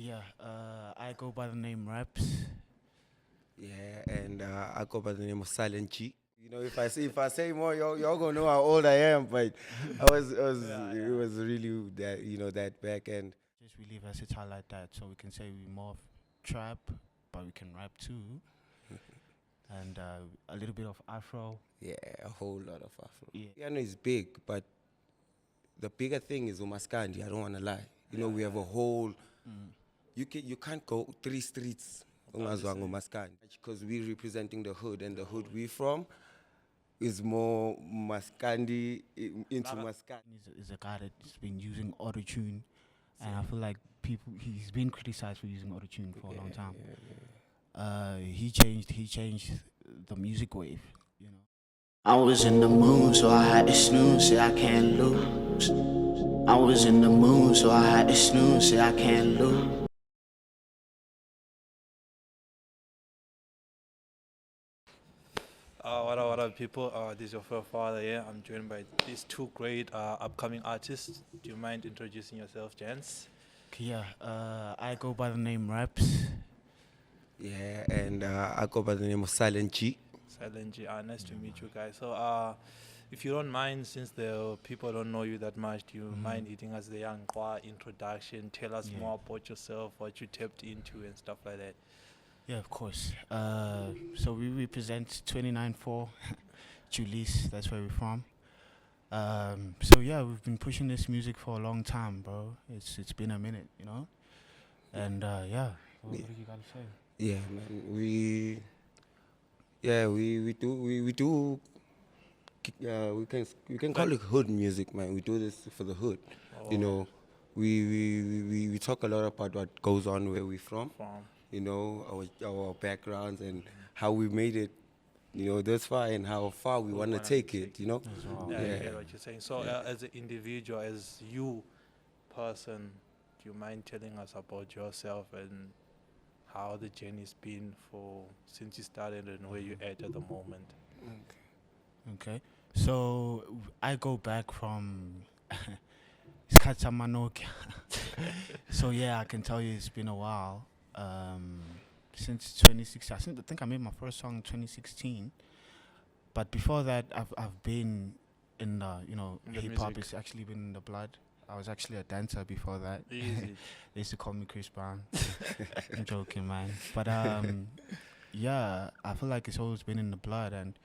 Yeah, I go by the name Raps. Yeah, and I go by the name of Silent G. If I say more, y'all gonna know how old I am. But it was really that back end. Just really versatile like that, so we can say we more of trap, but we can rap too, and a little bit of Afro. Yeah, a whole lot of Afro. Yeah, Piano is big, but the bigger thing is Umaskandi. I don't wanna lie. We have a whole. You can't go 3 streets ungazwanga Umaskandi because we're representing the hood, and the hood we from is more Maskandi into Maskandi. is a guy that's been using autotune, and I feel like he's been criticized for using autotune for a long time. He changed the music wave, you know. I was in the mood, so I had to snooze, say I can't lose. I was in the mood, so I had to snooze, say I can't lose. What up, people? This is your first father here. I'm joined by these two great upcoming artists. Do you mind introducing yourself, gents? Yeah, I go by the name Raps. Yeah, and I go by the name of Silent G. Silent G. Nice to meet you guys. So, if you don't mind, since the people don't know you that much, do you mind hitting us the young introduction? Tell us more about yourself, what you tapped into, and stuff like that. Yeah, of course. So we represent 294 Julius. That's where we're from. So yeah, we've been pushing this music for a long time, bro. It's been a minute, you know. And yeah, what do you gotta say? Yeah, man. We do. We can call it hood music, man. We do this for the hood. You know, we talk a lot about what goes on where we're from. Our backgrounds and how we made it. This far and how far we want to take it. As well. Yeah, I get what you're saying. So, as an individual, as you person, do you mind telling us about yourself and how the journey's been for since you started and where you're at the moment? Okay. So I go back from Skatamanokia. So yeah, I can tell you it's been a while. Since 2016, I think I made my first song in 2016. But before that, I've been in the In the hip hop. music. It's actually been in the blood. I was actually a dancer before that. Easy. They used to call me Chris Brown. I'm joking, man. But yeah, I feel like it's always been in the blood, and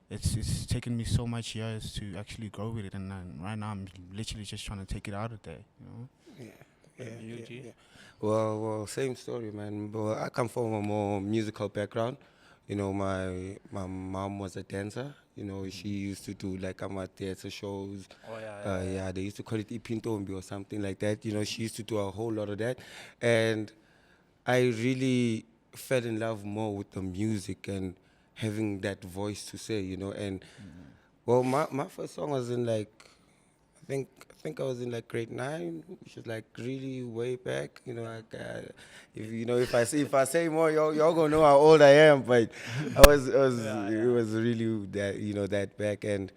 it's taken me so much years to actually grow with it, and right now I'm literally just trying to take it out of there, you know. Yeah, And you, yeah, G? yeah. Well, same story, man. But I come from a more musical background. My mom was a dancer. She used to do like theater shows. Oh, yeah. Yeah, they used to call it Ipintombi or something like that. She used to do a whole lot of that, and I really fell in love more with the music and having that voice to say. And well, my first song was in like I think I was in like grade 9, which is like really way back. If I say more, y'all gonna know how old I am. But it was really that back. And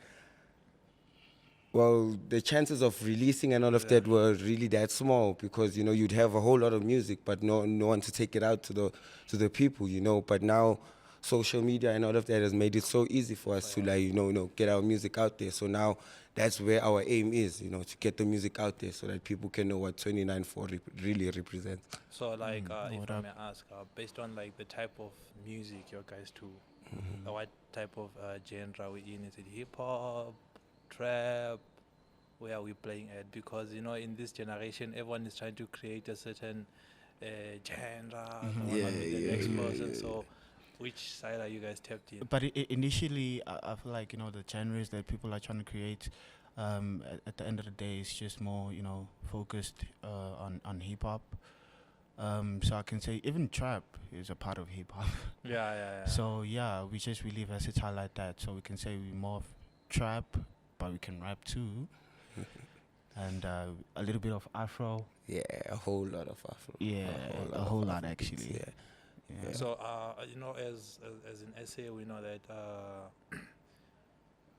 well, the chances of releasing and all of that were really that small because you'd have a whole lot of music, but no one to take it out to the people. But now social media and all of that has made it so easy for us to like get our music out there. So now that's where our aim is, to get the music out there so that people can know what 294 really represents. So, like, if what I up? may ask, based on like the type of music you guys do, what type of genre we in? Is it hip hop, trap? Where are we playing at? Because in this generation, everyone is trying to create a certain genre. No one want to be the next person. So, which side are you guys tapped in? But initially, I feel like the genres that people are trying to create. At the end of the day, it's just more focused on hip hop. So I can say even trap is a part of hip hop. Yeah. So yeah, we just really versatile like that. So we can say we more of trap, but we can rap too, and a little bit of Afro. Yeah, a whole lot of Afro. Yeah, a whole lot actually. Yeah. Yeah. So, as an essay, we know that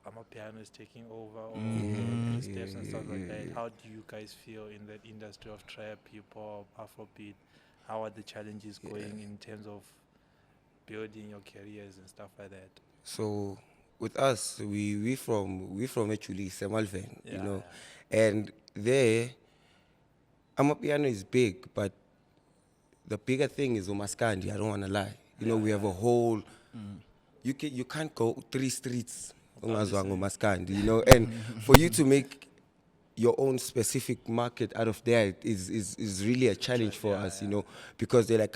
Amapiano is taking over all the steps and stuff like that. How do you guys feel in that industry of trap, hip hop, Afrobeat? how are the challenges going in terms of building your careers and stuff like that? So with us, we from actually Semalven, you Yeah, know, and there, Amapiano is big, but the bigger thing is Umaskandi. I don't want to lie. You know, we have a whole. You can't go 3 streets ungazwanga Umaskandi. You know, and for you to make your own specific market out of there is really a challenge for us. You know, because they're like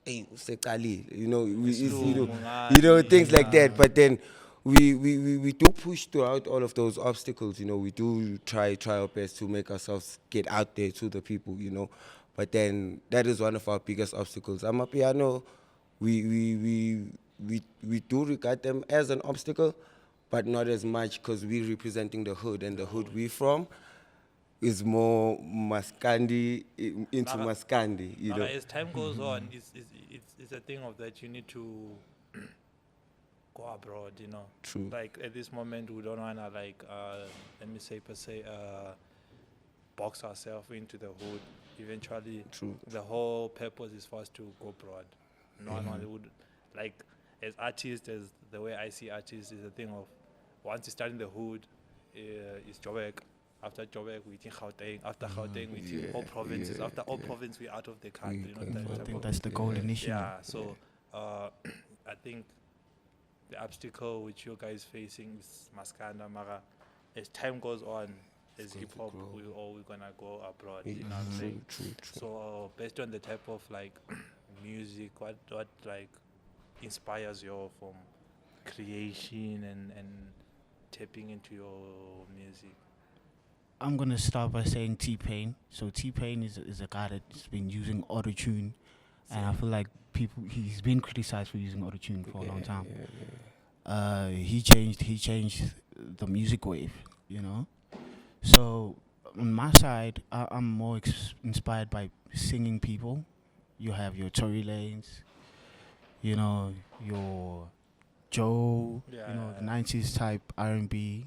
hey, usekali, you know, you know things like that. But then we do push throughout all of those obstacles. You know, we do try our best to make ourselves get out there to the people. You know, but then that is one of our biggest obstacles. Amapiano, we do regard them as an obstacle, but not as much because we're representing the hood, and the hood we from is more Maskandi into Mara- Maskandi, you know. As time goes on, it's a thing of that you need to go abroad, you know. True. Like at this moment, we don't wanna like let me say per se box ourselves into the hood. Eventually, True. the whole purpose is for us to go abroad. No one would like as artists, as the way I see artists is a thing of once you start in the hood, it's Joburg. After Joburg, we think Gauteng. After Gauteng, we think all provinces. After all province, we're out of the country. You know, that I type think of- that's the goal initially. yeah. So I think the obstacle which you guys facing is Maskanda Mara. As time goes on, as going hip to hop, grow. we're gonna go abroad. You know what I'm saying? True. So based on the type of like music, what like inspires you from creation and tapping into your music? I'm gonna start by saying T-Pain. So T-Pain is a guy that's been using autotune, and I feel like he's been criticized for using autotune for a long time. He changed the music wave, you know. So on my side, I'm more inspired by singing people. You have your Tory Lanes, you know, your Joe, Yeah, you know, the yeah. 90s type R&B.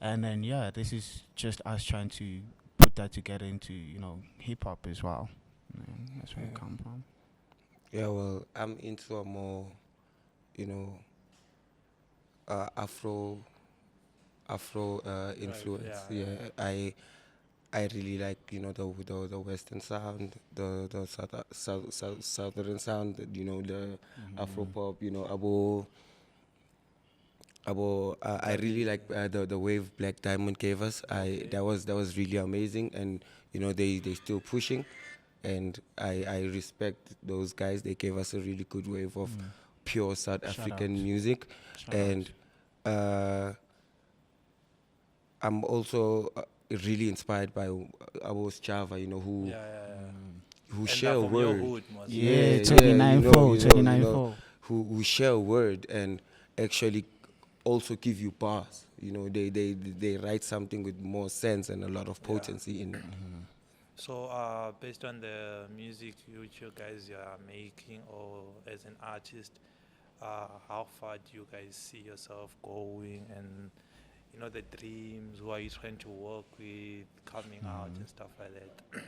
And then this is just us trying to put that together into, you know, hip hop as well. Yeah, that's where it comes from. Yeah, well, I'm into a more, you know, Afro influence. yeah. I really like, you know, the Western sound, the Southern sound, you know, the Afro pop, you know, I really like the wave Black Diamond gave us. That was really amazing, and you know they still pushing, and I respect those guys. They gave us a really good wave of pure South African out. music, Shout and I'm also really inspired by Abos Java. You know who And share a from your word. hood, most Yeah, you 29-4, know, 29-4. who share a word and actually also give you bars. You know, they write something with more sense and a lot of potency in it. So, based on the music which you guys are making, or as an artist, how far do you guys see yourself going? And you know the dreams. Who are you trying to work with, coming out and stuff like that?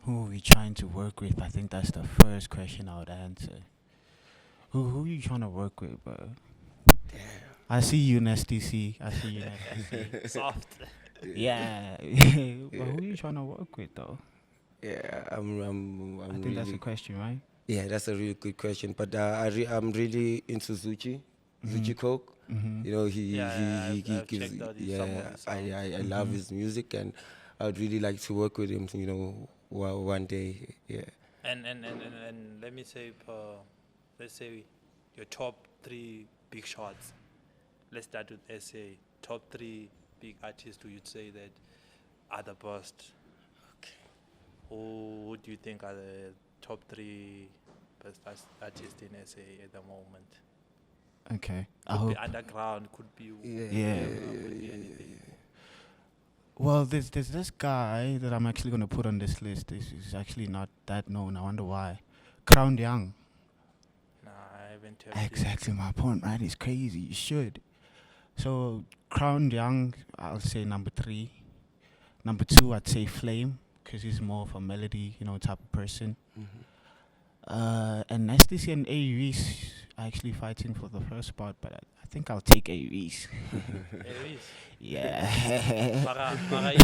Who are we trying to work with? I think that's the first question I would answer. Who are you trying to work with, bro? I see you in SDC. I see you in SDC. Soft. Yeah. But who are you trying to work with, though? Yeah, I'm I think really, that's the question, right? yeah, that's a really good question. But I'm really into Zuchi Coke. You know, he I've gives, checked out some of yeah, his I love his music, and I'd really like to work with him, you know, one day, yeah. And let me say, let's say your top 3 big shots. Let's start with SA. Top 3 big artists who you'd say that are the best. Okay. Who do you think are the top 3 best artists in SA at the moment? Okay. I Could hope. be underground, could be Yeah. could be anything. Well, there's this guy that I'm actually gonna put on this list. This is actually not that known. I wonder why. Crown Young. Nah, I haven't heard it. Exactly my point, right? It's crazy. You should. So Crown Young, I'll say number 3. Number 2, I'd say Flame, because he's more of a melody, type of person. Mm-hmm. And Nasty C and Aries are actually fighting for the first spot, but I think I'll take Aries. Aries. Yeah. Mara, I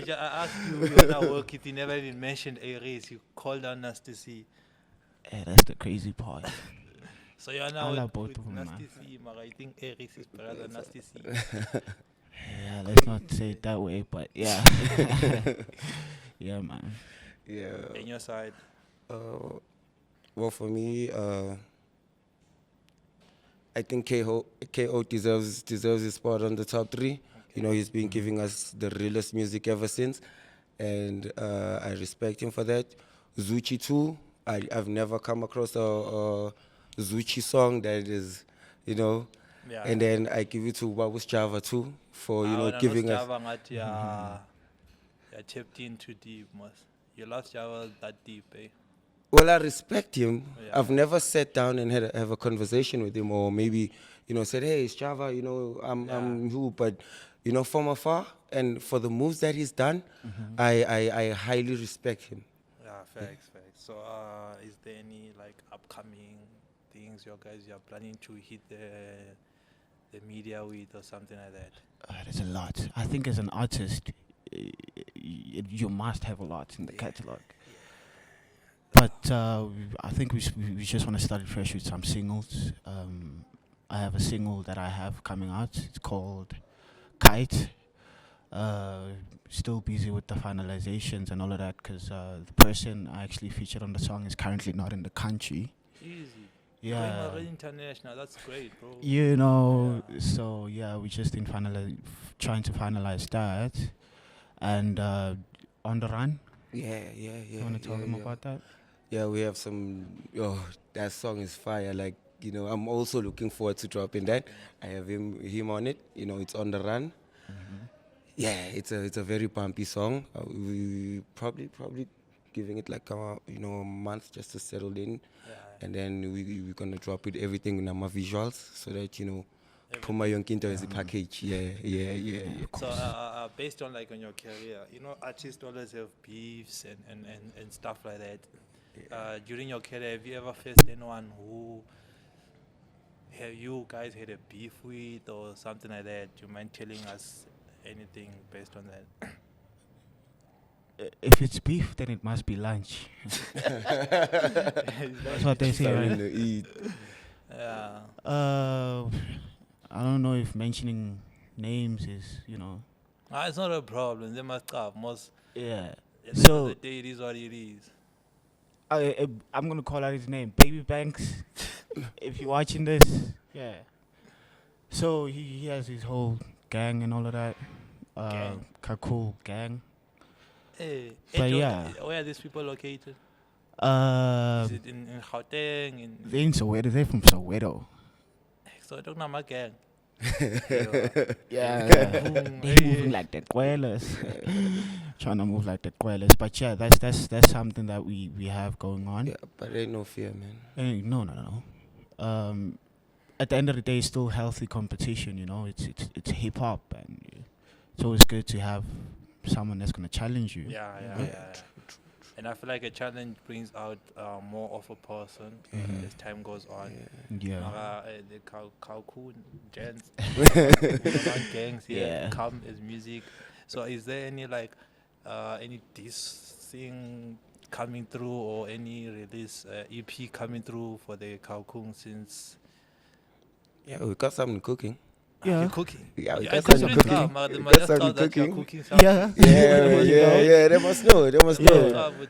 asked you your work if you never even mentioned Aries. You called on Nasty C. Yeah, that's the crazy part. So you're I now love with both of them, Nasty man. C, Mara. I think Aries is better than Nasty C. Yeah, let's not say it that way, but yeah. Yeah, man. Yeah. On your side. Well, for me, I think KO deserves his spot on the top three. You know, he's been giving us the realest music ever since, and I respect him for that. Zuchi too. I've never come across a Zuchi song that is, you know. Yeah. And then I give it to Babus Java too for giving us. You're tapped in too deep, mas. Your last Java that deep, eh? Well, I respect him. Yeah. I've never sat down and have a conversation with him, or maybe said, "Hey, it's Java. I'm who," but from afar and for the moves that he's done, I highly respect him. Yeah, facts. So, is there any like upcoming things you guys are planning to hit the media with or something like that? There's a lot. I think as an artist, you must have a lot in the catalog. But I think we just want to start it fresh with some singles. I have a single that I have coming out. It's called Kite. Still busy with the finalizations and all of that because the person I actually featured on the song is currently not in the country. Easy. Yeah. Going international. That's great, bro. So we're just trying to finalize that. And On the Run. Yeah. You want to tell them about that? Yeah, we have some. Oh, that song is fire. Like I'm also looking forward to dropping that. I have him on it. It's On the Run. Mm-hmm. Yeah, it's a very bumpy song. We probably giving it like a month just to settle in, and then we're gonna drop it everything in our visuals so that Puma Yonkinto is a package. Yeah. So based on like on your career, artists always have beefs and stuff like that. During your career, have you ever faced anyone who have you guys had a beef with or something like that? Do you mind telling us anything based on that? If it's beef, then it must be lunch. That's what they say, Starting right? to eat. Yeah. I don't know if mentioning names is, It's not a problem. They must have most. Yeah. At the end So of the day, it is what it is. I'm gonna call out his name, Baby Banks. If you're watching this, yeah. So he has his whole gang and all of that. Gang. Kakul gang. Hey, But yeah. Where are these people located? Is it in Gauteng? They're in Soweto. They're from Soweto. So I don't know my gang. Yeah. They're moving like the Quelas. Trying to move like the Quelas. But yeah, that's something that we have going on. Yeah, but ain't no fear, man. No. At the end of the day, it's still healthy competition. It's hip hop, and it's always good to have someone that's gonna challenge you. Yeah. And I feel like a challenge brings out more of a person as time goes on. Yeah. The Kalkun gents, gangs here Yeah. come as music. So is there any like any diss thing coming through or any release EP coming through for the Kalkun since? Yeah, we got something cooking. Yeah. You're cooking. Yeah, we I got couldn't something really cooking. tell, We but got just something thought that you're cooking. cooking something. Yeah. They must know. But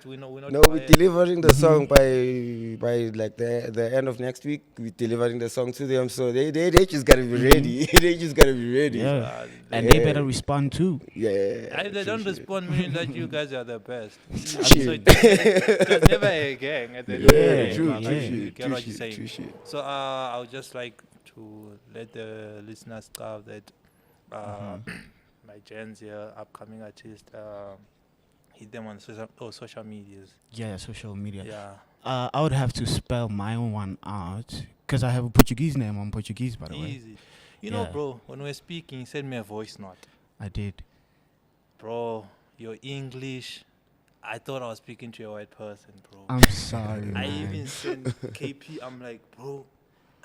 we're not No, we're delivering the song by like the end of next week. We're delivering the song to them, so they just gotta be ready. They just gotta be ready. Yeah. And they better respond too. Yeah. If they don't respond, meaning that you guys are the best. Shit. There's never a gang at the end of the day. True Like, you shit. get what you're True saying. shit. So I would just like to let the listeners know that my gens here, upcoming artist, hit them on social medias. Yeah, social media. Yeah. I would have to spell my own one out because I have a Portuguese name. I'm Portuguese, by the way. Easy. You know, Yeah. bro, when we're speaking, send me a voice note. I did. Bro, your English, I thought I was speaking to a white person, bro. I'm sorry, I man. even sent KP. I'm like, bro,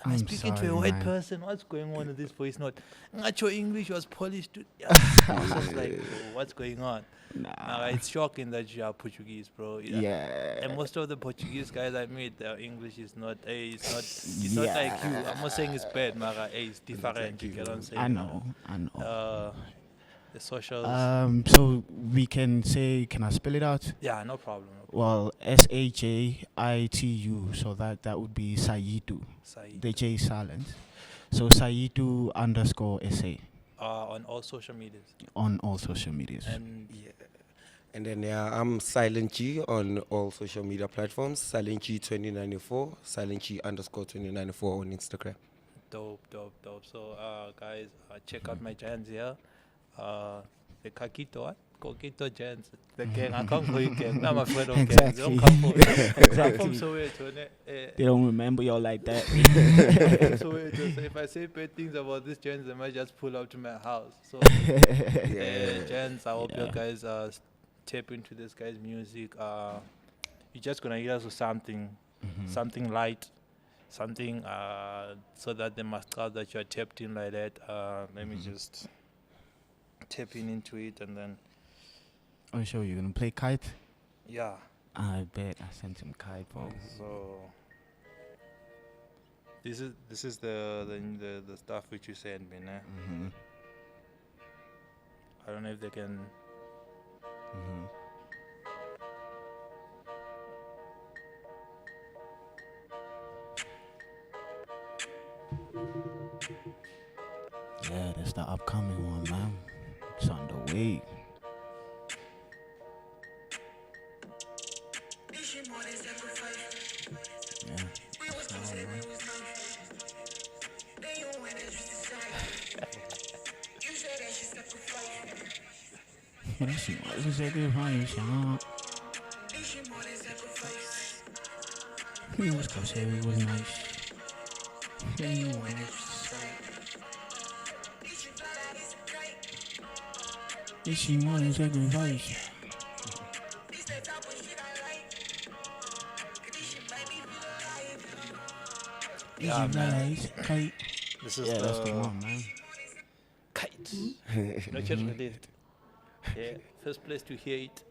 am I I'm speaking to sorry, a white man. person? What's going on with this voice note? Not your English was polished. Dude. Yeah. I was just like, bro, what's going on? Nah. It's shocking that you are Portuguese, bro. Yeah. And most of the Portuguese guys I meet, their English is not. It's not like you. I'm not saying it's bad, Mara. It's different. You get what I'm saying? I know. The socials. So we can say, can I spell it out? Yeah, no problem. Well, SHAITU. So that would be Saitu. Said. The J is silent. So Saitu _ SA On all social medias. on all social medias. And And then I'm Silent G on all social media platforms. Silent G 2094, Silent G _2094 on Instagram. dope. So, guys, check out my giants here. The Kakito, what? Kokito Giants. The gang. I can't call you gang. I'm afraid of gangs. They don't come from Soweto. They don't remember you like that. So if I say bad things about this Giants, they might just pull up to my house. So, Giants, I hope you guys tap into this guy's music. You're just gonna hear us with something light, something so that they must know that you're tapped in like that. Let me just tap into it, and then Oh, sure, you're gonna play kite? yeah. I bet I sent him kite, bro. So this is the stuff which you sent me, nah? I don't know if they can. Yeah, that's the upcoming one, man. It's on the way. Yeah. He was gonna say it was nice. If she wanted sacrifice. Yeah, man. Kite. This is That's the one, man. Kite. No church released. Yeah, first place to hear it.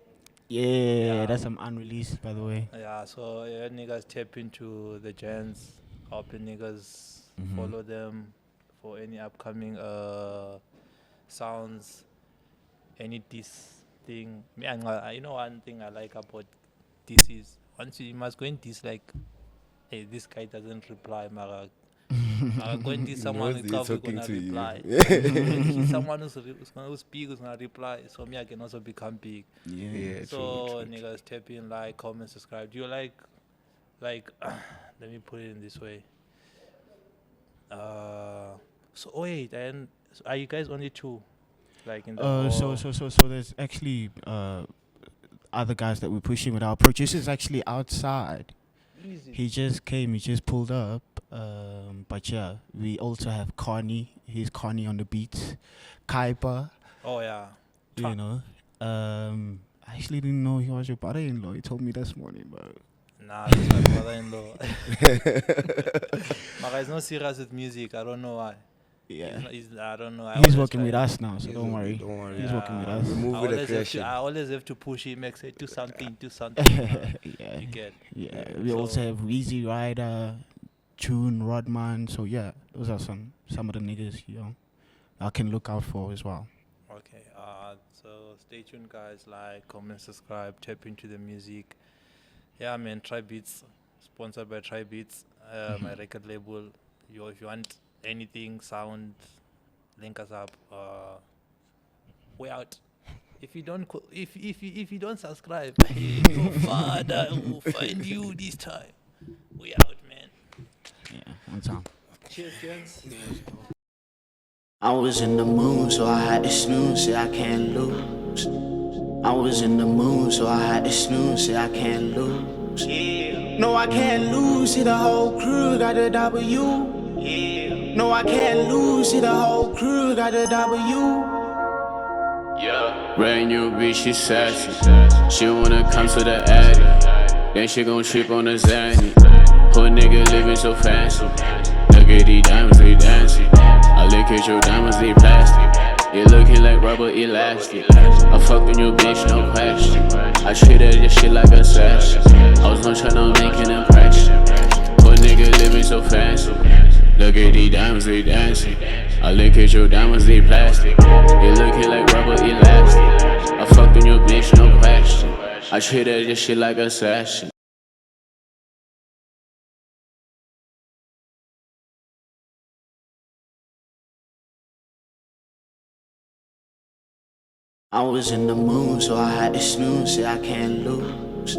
Yeah, that's some unreleased, by the way. Yeah, so niggas tap into the Giants. Hope you niggas follow them for any upcoming sounds, any diss thing. Me, you know one thing I like about this is once you must go in diss like, hey, this guy doesn't reply, Mara. Go and diss someone who's gonna reply. Someone who's big who's gonna reply. So me, I can also become big. Yeah, So true. niggas tap in, like, comment, subscribe. Do you like let me put it in this way. So wait, and are you guys only two? Like in the So there's actually other guys that we're pushing with. Our producer's actually outside. Easy. He just came, he just pulled up. But yeah, we also have Connie. He's Connie on the beats. Kaipa, Oh yeah. you know. I actually didn't know he was your brother-in-law. He told me this morning, but Nah, that's my brother-in-law. But he's not serious with music. I don't know why. yeah. I don't know. He's working with us now, so don't worry. Don't worry. He's working with us. Remove with aggression. I always have to push him, make say do something. Yeah. You get. Yeah. We also have Weezy Rider, Tune, Rodman. So yeah, those are some of the niggas, I can look out for as well. Okay. So stay tuned, guys. Like, comment, subscribe, tap into the music. Yeah, man. Try Beats, sponsored by Try Beats, my record label. If you want anything, sound, link us up. We're out. If you don't, if you don't subscribe, your father will find you this time. We out, man. Yeah, one time. Cheers, gents. I was in the mood, so I had to snooze, say I can't lose. I was in the mood, so I had to snooze, say I can't lose. Yeah. No, I can't lose, see the whole crew got a W. Yeah. No, I can't lose, see the whole crew got a W. Brand new bitch, she sassy. She wanna come to the attic. Then she gon' trip on the Zanny. Poor nigga living so fancy. Look at these diamonds, they dancing. I look at your diamonds, they plastic. You looking like rubber elastic. I fucked on your bitch, no question. I treated this shit like a assassin. I was not tryna make an impression. Poor nigga living so fancy. Look at these diamonds, they dancing. I look at your diamonds, they plastic. You looking like rubber elastic. I fucked on your bitch, no question. I treated this shit like a assassin. I was in the mood, so I had to snooze, say I can't lose.